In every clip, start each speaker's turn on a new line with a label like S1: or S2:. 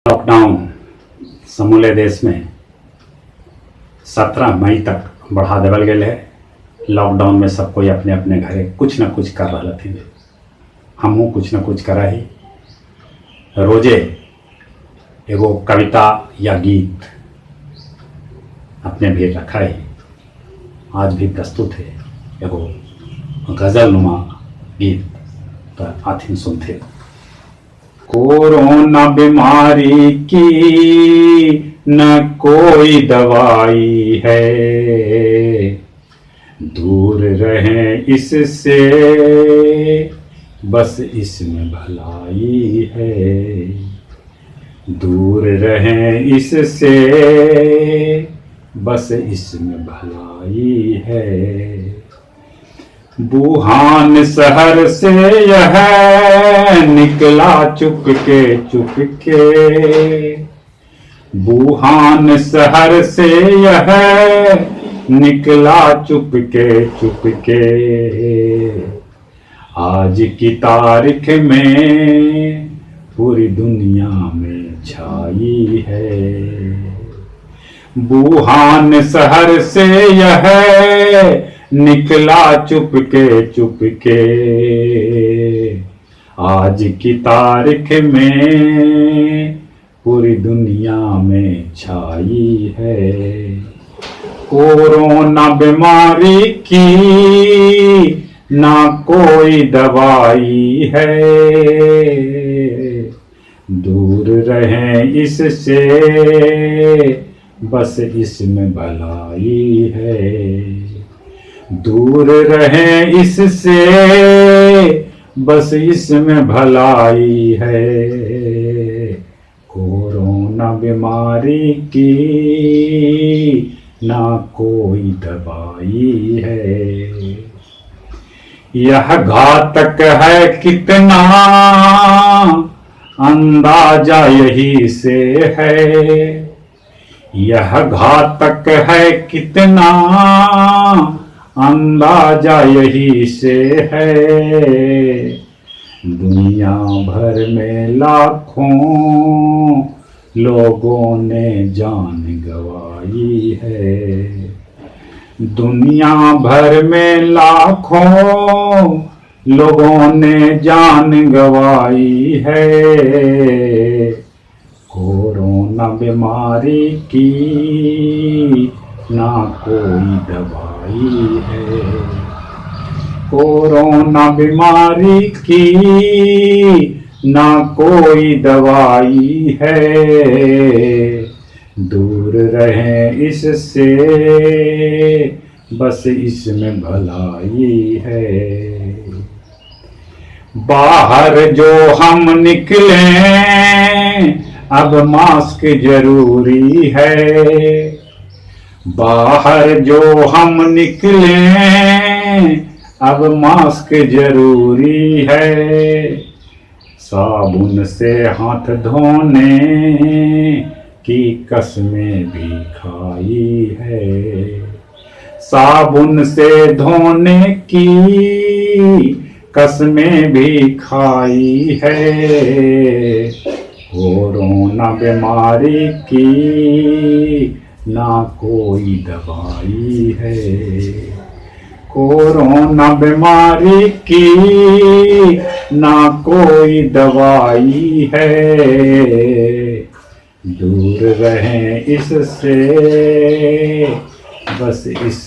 S1: Lockdown समूले देश में 17 मई तक बढ़ा देवल गए है। लॉकडाउन में सब कोई अपने अपने घरे कुछ न कुछ कर रहा थे। हमहू कुछ न कुछ करा ही। रोजे एगो कविता या गीत अपने भी रखा है। आज भी प्रस्तुत है एगो गजल नुमा गीत, तो आथिन सुनते। कोरोना बीमारी की न कोई दवाई है, दूर रहें इससे बस इसमें भलाई है। दूर रहें इससे बस इसमें भलाई है। वुहान शहर से यह निकला चुपके। वुहान शहर से यह निकला चुपके। आज की तारीख में पूरी दुनिया में छाई है। वुहान शहर से यह निकला चुपके। आज की तारीख में पूरी दुनिया में छाई है। कोरोना बीमारी की ना कोई दवाई है, दूर रहें इससे बस इसमें भलाई है। दूर रहें इससे बस इसमें भलाई है। कोरोना बीमारी की ना कोई दवाई है। यह घातक है कितना अंदाजा यही से है। यह घातक है कितना अंदाजा यही से है। दुनिया भर में लाखों लोगों ने जान गंवाई है। दुनिया भर में लाखों लोगों ने जान गंवाई है। कोरोना बीमारी की ना कोई दवाई है। कोरोना बीमारी की ना कोई दवाई है। दूर रहें इससे बस इसमें भलाई है। बाहर जो हम निकले अब मास्क जरूरी है। बाहर जो हम निकले अब मास्क जरूरी है। साबुन से हाथ धोने की कसमें भी खाई है। साबुन से धोने की कसमें भी खाई है। कोरोना बीमारी की ना कोई दवाई है। कोरोना बीमारी की ना कोई दवाई है। दूर रहें इससे बस इस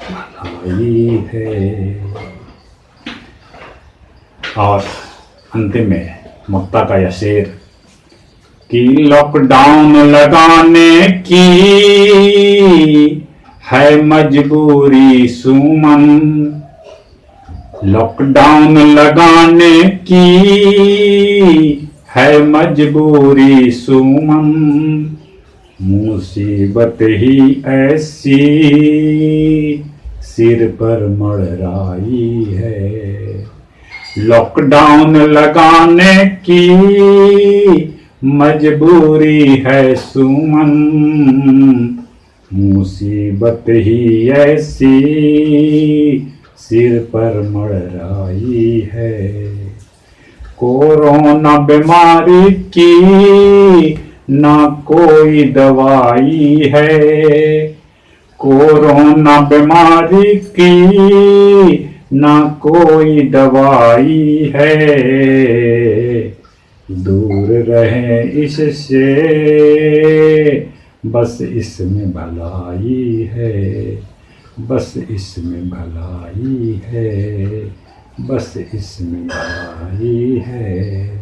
S1: भलाई है। और अंतिम में मुक्ता का यह शेर कि लॉकडाउन लगाने की है मजबूरी सुमन। लॉकडाउन लगाने की है मजबूरी सुमन। मुसीबत ही ऐसी सिर पर मड़राई है। लॉकडाउन लगाने की मजबूरी है सुमन। मुसीबत ही ऐसी सिर पर मड़राई है। कोरोना बीमारी की ना कोई दवाई है, कोरोना बीमारी की ना कोई दवाई है, दूर रहें इससे बस इसमें भलाई है, बस इसमें भलाई है, बस इसमें भलाई है।